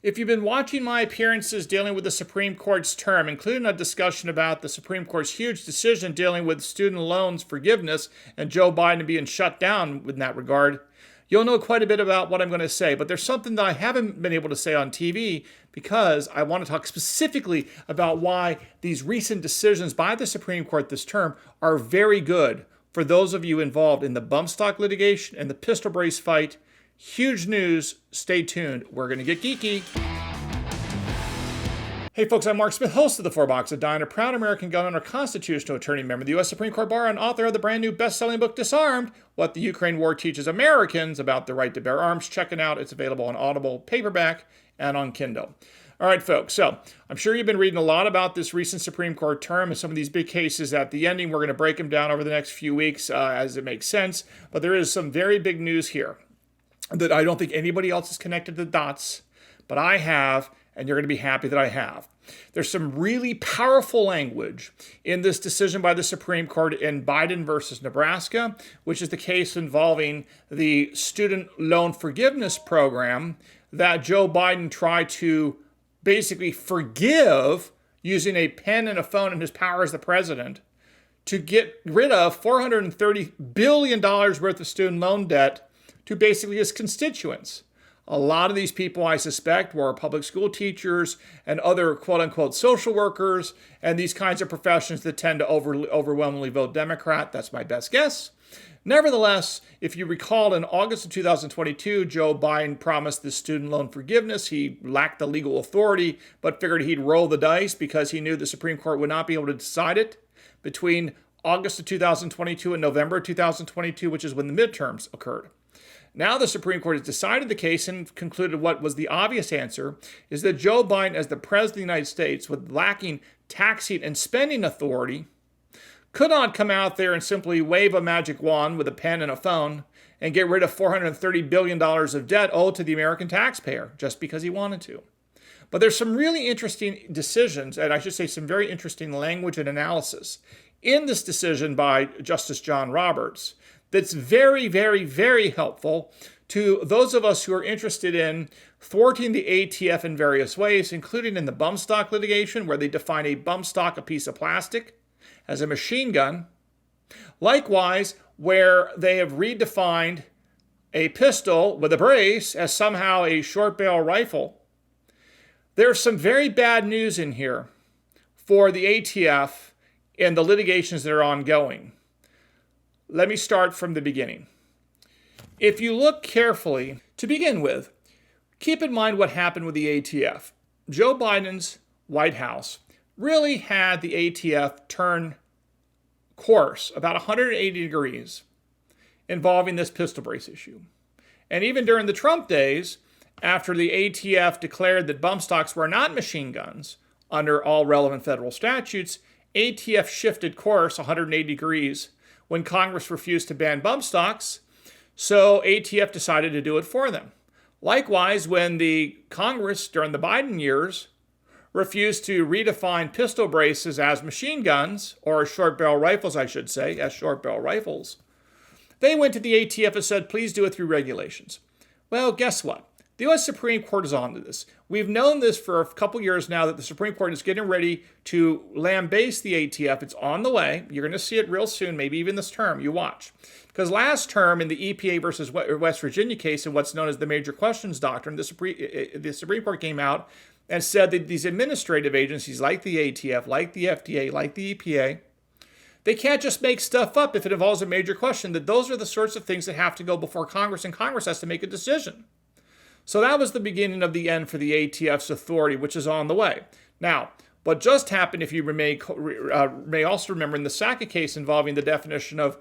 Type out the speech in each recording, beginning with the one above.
If you've been watching my appearances dealing with the Supreme Court's term, including a discussion about the Supreme Court's huge decision dealing with student loans forgiveness and Joe Biden being shut down in that regard, you'll know quite a bit about what I'm going to say. But there's something that I haven't been able to say on TV because I want to talk specifically about why these recent decisions by the Supreme Court this term are very good for those of you involved in the bump stock litigation and the pistol brace fight. Huge news. Stay tuned. We're going to get geeky. Hey folks, I'm Mark Smith, host of the 4 Box of Dine, a proud American gun owner, constitutional attorney, member of the U.S. Supreme Court Bar, and author of the brand new best-selling book, Disarmed, What the Ukraine War Teaches Americans About the Right to Bear Arms. Check it out. It's available on Audible, paperback, and on Kindle. All right, folks, so I'm sure you've been reading a lot about this recent Supreme Court term and some of these big cases at the ending. We're going to break them down over the next few weeks as it makes sense, but there is some very big news here that I don't think anybody else has connected the dots, but I have, and you're going to be happy that I have. There's some really powerful language in this decision by the Supreme Court in Biden versus Nebraska, which is the case involving the student loan forgiveness program that Joe Biden tried to basically forgive using a pen and a phone and his power as the president to get rid of $430 billion worth of student loan debt to basically his constituents. A lot of these people, I suspect, were public school teachers and other quote-unquote social workers and these kinds of professions that tend to overwhelmingly vote Democrat. That's my best guess. Nevertheless, if you recall, in August of 2022, Joe Biden promised this student loan forgiveness. He lacked the legal authority, but figured he'd roll the dice because he knew the Supreme Court would not be able to decide it between August of 2022 and November of 2022, which is when the midterms occurred. Now the Supreme Court has decided the case and concluded what was the obvious answer is that Joe Biden, as the President of the United States, with lacking taxing and spending authority, could not come out there and simply wave a magic wand with a pen and a phone and get rid of $430 billion of debt owed to the American taxpayer just because he wanted to. But there's some really interesting decisions, and I should say some very interesting language and analysis in this decision by Justice John Roberts that's very, very, very helpful to those of us who are interested in thwarting the ATF in various ways, including in the bump stock litigation, where they define a bump stock, a piece of plastic, as a machine gun. Likewise, where they have redefined a pistol with a brace as somehow a short barrel rifle. There's some very bad news in here for the ATF in the litigations that are ongoing. Let me start from the beginning. If you look carefully, to begin with, keep in mind what happened with the ATF. Joe Biden's White House really had the ATF turn course about 180 degrees involving this pistol brace issue. And even during the Trump days, after the ATF declared that bump stocks were not machine guns under all relevant federal statutes, ATF shifted course 180 degrees when Congress refused to ban bump stocks, so ATF decided to do it for them. Likewise, when the Congress during the Biden years refused to redefine pistol braces as machine guns, or short barrel rifles, I should say, as short barrel rifles, they went to the ATF and said, please do it through regulations. Well, guess what? The U.S. Supreme Court is on to this. We've known this for a couple years now that the Supreme Court is getting ready to lambaste the ATF. It's on the way. You're going to see it real soon, maybe even this term. You watch. Because last term in the EPA versus West Virginia case in what's known as the Major Questions Doctrine, the Supreme Court came out and said that these administrative agencies like the ATF, like the FDA, like the EPA, they can't just make stuff up if it involves a major question, that those are the sorts of things that have to go before Congress, and Congress has to make a decision. So that was the beginning of the end for the ATF's authority, which is on the way. Now, what just happened, if you may also remember, in the Sackett case involving the definition of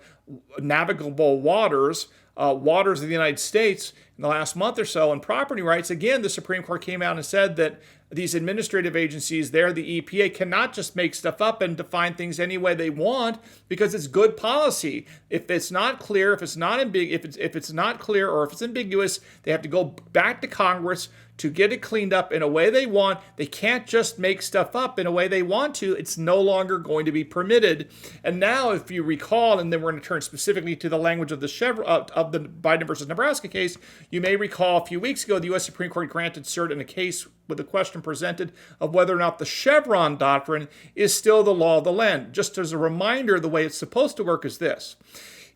navigable waters, waters of the United States in the last month or so, and property rights, again, the Supreme Court came out and said that these administrative agencies there, the EPA, cannot just make stuff up and define things any way they want because it's good policy. If it's not clear, if it's not clear, or if it's ambiguous, they have to go back to Congress to get it cleaned up in a way they want. They can't just make stuff up in a way they want to. It's no longer going to be permitted. And now, if you recall, and then we're going to turn specifically to the language of the of the Biden versus Nebraska case, you may recall a few weeks ago the U.S. Supreme Court granted cert in a case with the question presented of whether or not the Chevron Doctrine is still the law of the land. Just as a reminder, the way it's supposed to work is this.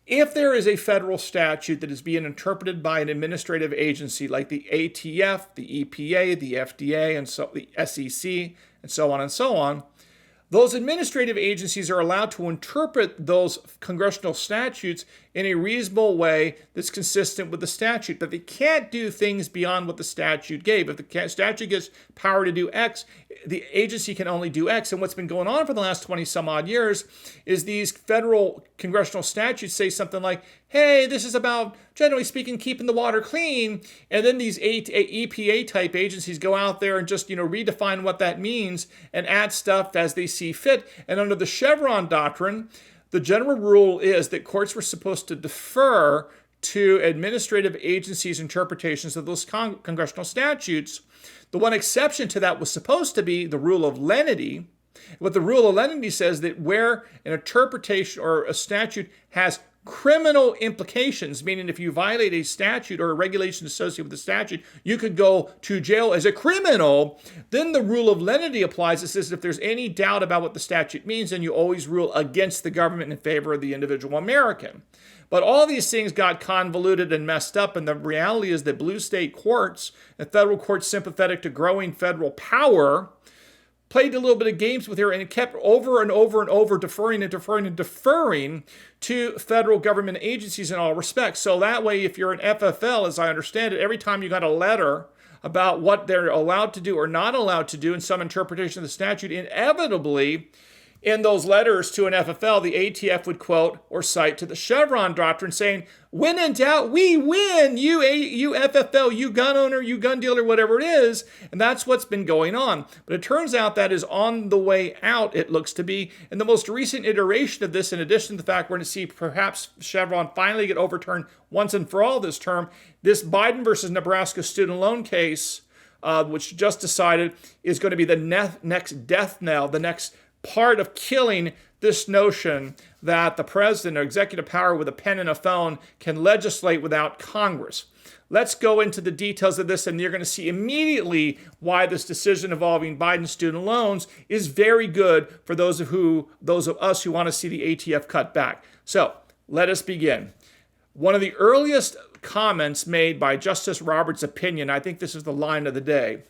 If there is a federal statute that is being interpreted by an administrative agency like the ATF, the EPA, the FDA, and so the SEC, and so on, those administrative agencies are allowed to interpret those congressional statutes in a reasonable way that's consistent with the statute. But they can't do things beyond what the statute gave. If the statute gives power to do X, the agency can only do X. And what's been going on for the last 20 some odd years is these federal congressional statutes say something like, hey, this is about, generally speaking, keeping the water clean. And then these EPA type agencies go out there and just, redefine what that means and add stuff as they see fit. And under the Chevron Doctrine, the general rule is that courts were supposed to defer to administrative agencies' interpretations of those congressional statutes. The one exception to that was supposed to be the rule of lenity. What the rule of lenity says that where an interpretation or a statute has criminal implications, meaning if you violate a statute or a regulation associated with the statute, you could go to jail as a criminal, then the rule of lenity applies. It says if there's any doubt about what the statute means, then you always rule against the government in favor of the individual American. But all these things got convoluted and messed up, and the reality is that blue state courts and federal courts sympathetic to growing federal power played a little bit of games with her and kept over and over deferring to federal government agencies in all respects. So that way, if you're an FFL, as I understand it, every time you got a letter about what they're allowed to do or not allowed to do in some interpretation of the statute, inevitably, in those letters to an FFL, the ATF would quote or cite to the Chevron Doctrine saying, when in doubt, we win, you FFL, you gun owner, you gun dealer, whatever it is. And that's what's been going on. But it turns out that is on the way out, it looks to be. And the most recent iteration of this, in addition to the fact we're going to see perhaps Chevron finally get overturned once and for all this term, this Biden versus Nebraska student loan case, which just decided is going to be the next death knell, the next part of killing this notion that the president or executive power with a pen and a phone can legislate without Congress. Let's go into the details of this, and you're going to see immediately why this decision involving Biden student loans is very good for those of us who want to see the ATF cut back. So let us begin. One of the earliest comments made by Justice Roberts' opinion, I think this is the line of the day.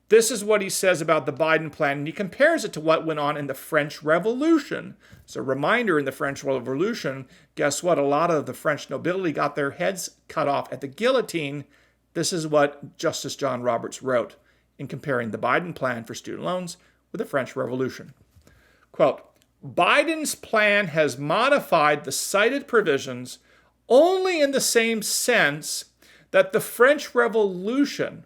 This is what he says about the Biden plan, and he compares it to what went on in the French Revolution. As a reminder, in the French Revolution, guess what? A lot of the French nobility got their heads cut off at the guillotine. This is what Justice John Roberts wrote in comparing the Biden plan for student loans with the French Revolution. Quote, Biden's plan has modified the cited provisions only in the same sense that the French Revolution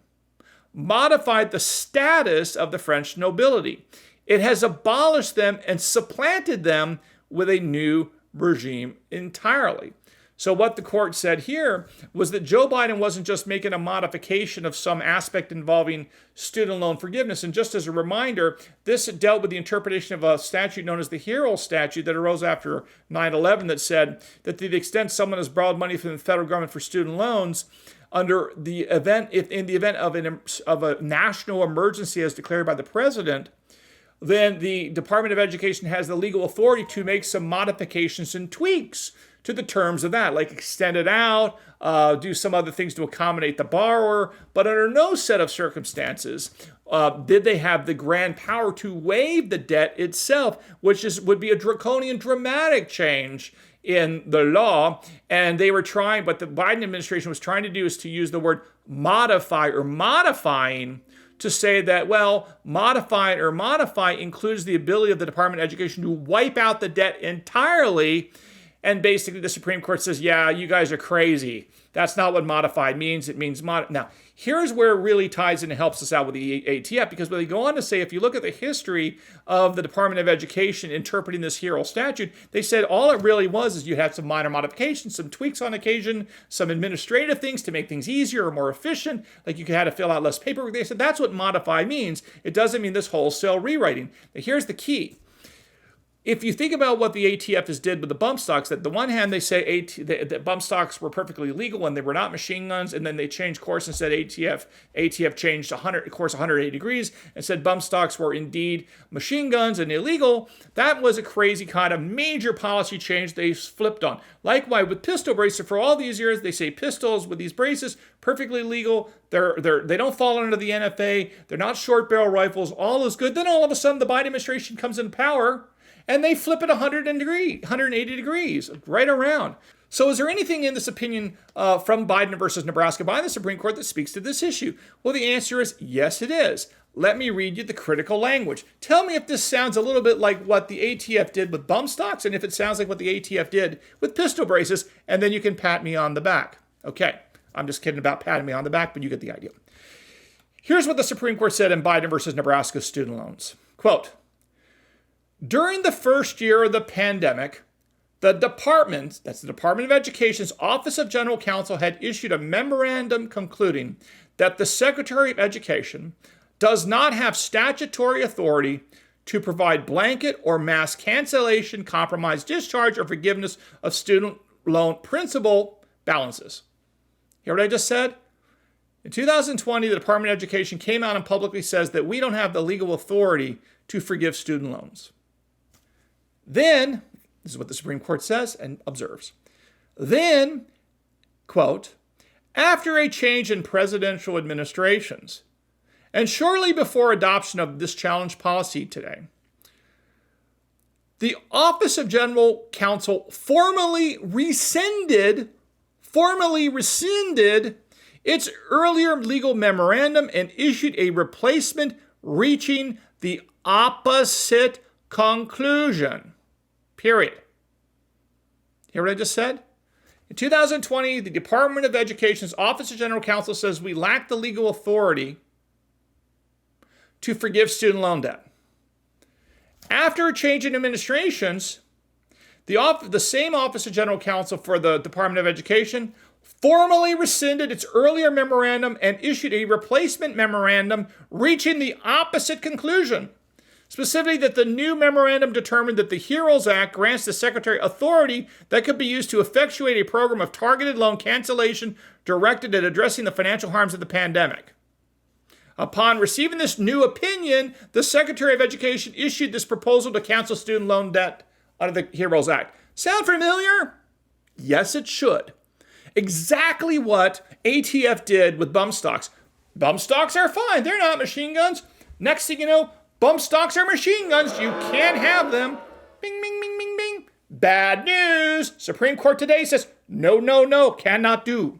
modified the status of the French nobility. It has abolished them and supplanted them with a new regime entirely. So what the court said here was that Joe Biden wasn't just making a modification of some aspect involving student loan forgiveness. And just as a reminder, this dealt with the interpretation of a statute known as the Hero Statute that arose after 9/11 that said that to the extent someone has borrowed money from the federal government for student loans, under the event, if in the event of a national emergency as declared by the president, then the Department of Education has the legal authority to make some modifications and tweaks to the terms of that, like extend it out, do some other things to accommodate the borrower. But under no set of circumstances did they have the grand power to waive the debt itself, which would be a draconian, dramatic change in the law. And they were trying, what the Biden administration was trying to do is to use the word modify or modifying to say that, well, modify includes the ability of the Department of Education to wipe out the debt entirely. And basically the Supreme Court says, yeah, you guys are crazy. That's not what modified means. It means Now, Here's where it really ties in and helps us out with the ATF, because when they go on to say, if you look at the history of the Department of Education interpreting this HERO statute, they said all it really was is you had some minor modifications, some tweaks on occasion, some administrative things to make things easier or more efficient, like you had to fill out less paperwork. They said that's what modify means. It doesn't mean this wholesale rewriting. Now, here's the key. If you think about what the ATF has did with the bump stocks, that the one hand they say that bump stocks were perfectly legal and they were not machine guns, and then they changed course and said ATF changed course 180 degrees and said bump stocks were indeed machine guns and illegal. That was a crazy kind of major policy change they flipped on. Likewise with pistol braces, for all these years they say pistols with these braces perfectly legal. They don't fall under the NFA. They're not short barrel rifles. All is good. Then all of a sudden the Biden administration comes in power, and they flip it 180 degrees, right around. So is there anything in this opinion from Biden versus Nebraska by the Supreme Court that speaks to this issue? Well, the answer is yes, it is. Let me read you the critical language. Tell me if this sounds a little bit like what the ATF did with bump stocks, and if it sounds like what the ATF did with pistol braces, and then you can pat me on the back. Okay, I'm just kidding about patting me on the back, but you get the idea. Here's what the Supreme Court said in Biden versus Nebraska student loans. Quote, during the first year of the pandemic, the department, that's the Department of Education's Office of General Counsel, had issued a memorandum concluding that the Secretary of Education does not have statutory authority to provide blanket or mass cancellation, compromise, discharge, or forgiveness of student loan principal balances. Hear what I just said? In 2020, the Department of Education came out and publicly says that we don't have the legal authority to forgive student loans. Then, this is what the Supreme Court says and observes. Then, quote, after a change in presidential administrations, and shortly before adoption of this challenge policy today, the Office of General Counsel formally rescinded its earlier legal memorandum and issued a replacement reaching the opposite conclusion. Period. Hear what I just said? In 2020, the Department of Education's Office of General Counsel says we lack the legal authority to forgive student loan debt. After a change in administrations, the same Office of General Counsel for the Department of Education formally rescinded its earlier memorandum and issued a replacement memorandum reaching the opposite conclusion. Specifically, that the new memorandum determined that the HEROES Act grants the Secretary authority that could be used to effectuate a program of targeted loan cancellation directed at addressing the financial harms of the pandemic. Upon receiving this new opinion, the Secretary of Education issued this proposal to cancel student loan debt under the HEROES Act. Sound familiar? Yes, it should. Exactly what ATF did with bump stocks. Bump stocks are fine. They're not machine guns. Next thing you know, bump stocks are machine guns. You can't have them. Bing, bing, bing, bing, bing. Bad news. Supreme Court today says, no, cannot do.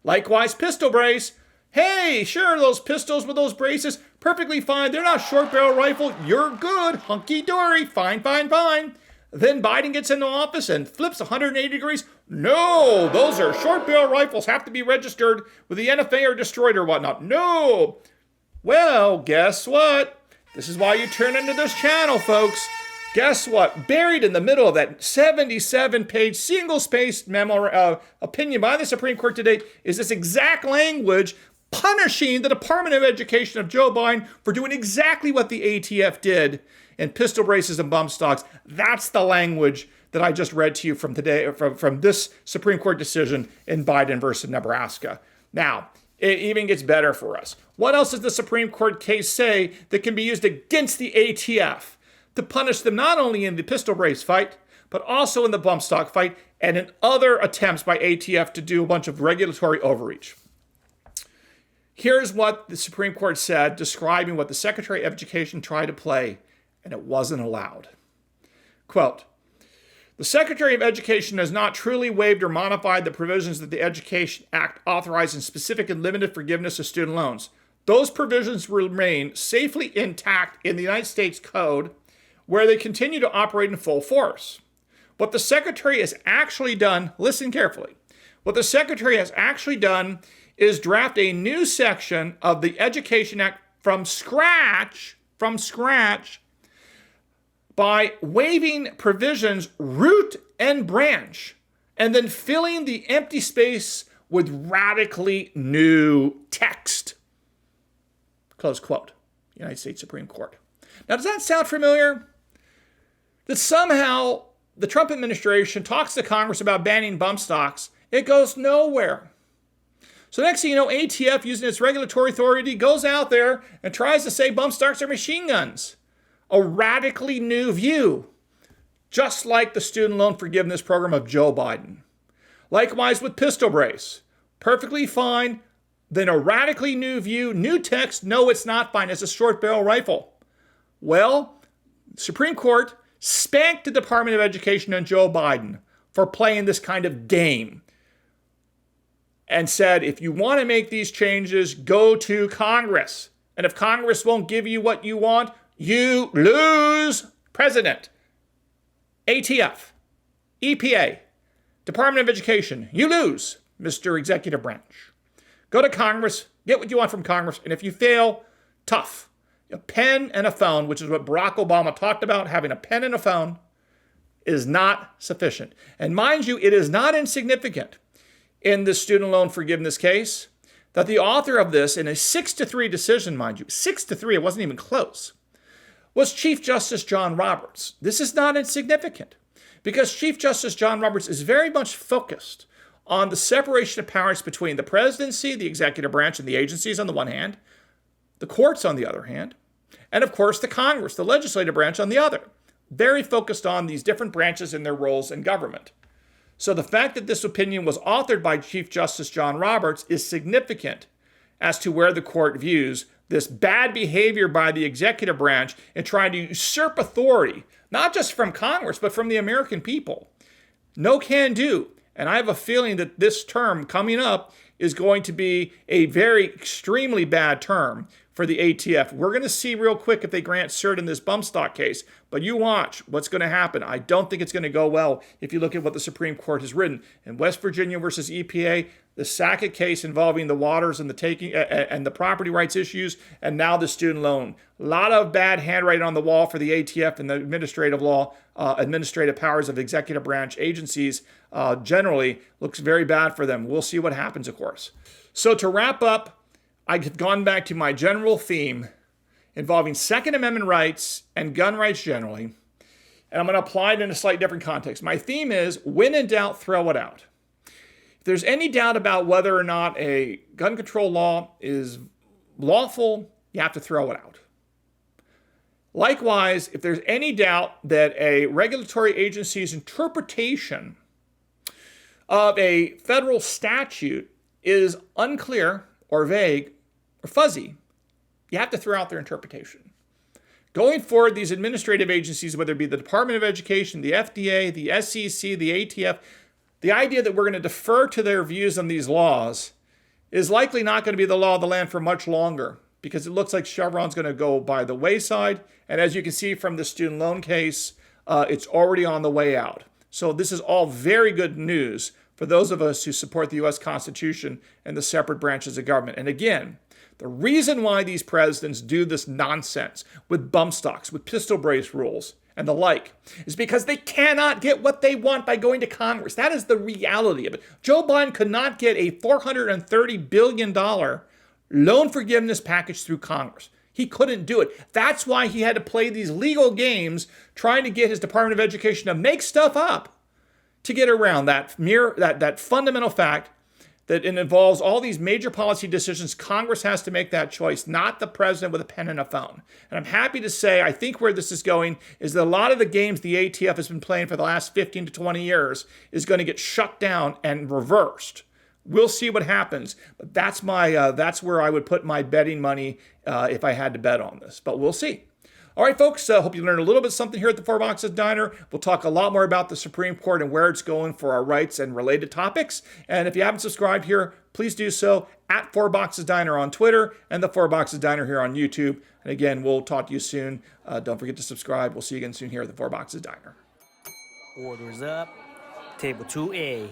Likewise, pistol brace. Hey, sure, those pistols with those braces, perfectly fine. They're not short barrel rifle. You're good. Hunky-dory. Fine. Then Biden gets into office and flips 180 degrees. No, those are short barrel rifles, have to be registered with the NFA or destroyed or whatnot. No. Well, guess what? This is why you turn into this channel, folks. Guess what? Buried in the middle of that 77-page single-spaced memo opinion by the Supreme Court today is this exact language punishing the Department of Education of Joe Biden for doing exactly what the ATF did in pistol braces and bump stocks. That's the language that I just read to you from today, from this Supreme Court decision in Biden versus Nebraska. Now, it even gets better for us. What else does the Supreme Court case say that can be used against the ATF to punish them not only in the pistol brace fight, but also in the bump stock fight and in other attempts by ATF to do a bunch of regulatory overreach? Here's what the Supreme Court said describing what the Secretary of Education tried to play, and it wasn't allowed. Quote, the Secretary of Education has not truly waived or modified the provisions that the Education Act authorizes in specific and limited forgiveness of student loans. Those provisions remain safely intact in the United States Code, where they continue to operate in full force. What the Secretary has actually done, listen carefully, what the Secretary has actually done is draft a new section of the Education Act from scratch, by waiving provisions root and branch, and then filling the empty space with radically new text. Close quote. United States Supreme Court. Now, does that sound familiar? That somehow the Trump administration talks to Congress about banning bump stocks. It goes nowhere. So next thing you know, ATF, using its regulatory authority, goes out there and tries to say bump stocks are machine guns. A radically new view, just like the student loan forgiveness program of Joe Biden. Likewise with pistol brace. Perfectly fine. Then a radically new view, new text, no, it's not fine. It's a short barrel rifle. Well, Supreme Court spanked the Department of Education and Joe Biden for playing this kind of game and said, if you want to make these changes, go to Congress. And if Congress won't give you what you want, you lose. President, ATF, EPA, Department of Education, you lose, Mr. Executive Branch. Go to Congress, get what you want from Congress, and if you fail, tough. A pen and a phone, which is what Barack Obama talked about, having a pen and a phone, is not sufficient. And mind you, it is not insignificant in this student loan forgiveness case that the author of this, in a 6-3 decision, mind you, 6-3, it wasn't even close, was Chief Justice John Roberts. This is not insignificant because Chief Justice John Roberts is very much focused on the separation of powers between the presidency, the executive branch, and the agencies on the one hand, the courts on the other hand, and of course the Congress, the legislative branch on the other. Very focused on these different branches and their roles in government. So the fact that this opinion was authored by Chief Justice John Roberts is significant as to where the court views this bad behavior by the executive branch in trying to usurp authority, not just from Congress, but from the American people. No can do. And I have a feeling that this term coming up is going to be a very extremely bad term for the ATF. We're going to see real quick if they grant cert in this bump stock case. But you watch what's going to happen. I don't think it's going to go well if you look at what the Supreme Court has written. In West Virginia versus EPA, the Sackett case involving the waters and the taking and the property rights issues, and now the student loan. A lot of bad handwriting on the wall for the ATF and the administrative law, administrative powers of executive branch agencies generally looks very bad for them. We'll see what happens, of course. So to wrap up, I've gone back to my general theme involving Second Amendment rights and gun rights generally, and I'm going to apply it in a slightly different context. My theme is, when in doubt, throw it out. If there's any doubt about whether or not a gun control law is lawful, you have to throw it out. Likewise, if there's any doubt that a regulatory agency's interpretation of a federal statute is unclear or vague or fuzzy, you have to throw out their interpretation. Going forward, these administrative agencies, whether it be the Department of Education, the FDA, the SEC, the ATF, the idea that we're going to defer to their views on these laws is likely not going to be the law of the land for much longer, because it looks like Chevron's going to go by the wayside. And as you can see from the student loan case, it's already on the way out. So this is all very good news for those of us who support the U.S. Constitution and the separate branches of government. And again, the reason why these presidents do this nonsense with bump stocks, with pistol brace rules, and the like, is because they cannot get what they want by going to Congress. That is the reality of it. Joe Biden could not get a $430 billion loan forgiveness package through Congress. He couldn't do it. That's why he had to play these legal games trying to get his Department of Education to make stuff up to get around that fundamental fact that it involves all these major policy decisions. Congress has to make that choice, not the president with a pen and a phone. And I'm happy to say, I think where this is going is that a lot of the games the ATF has been playing for the last 15 to 20 years is going to get shut down and reversed. We'll see what happens. But that's where I would put my betting money if I had to bet on this. But we'll see. All right, folks, hope you learned a little bit something here at the Four Boxes Diner. We'll talk a lot more about the Supreme Court and where it's going for our rights and related topics. And if you haven't subscribed here, please do so at Four Boxes Diner on Twitter and the Four Boxes Diner here on YouTube. And again, we'll talk to you soon. Don't forget to subscribe. We'll see you again soon here at the Four Boxes Diner. Orders up. Table 2A.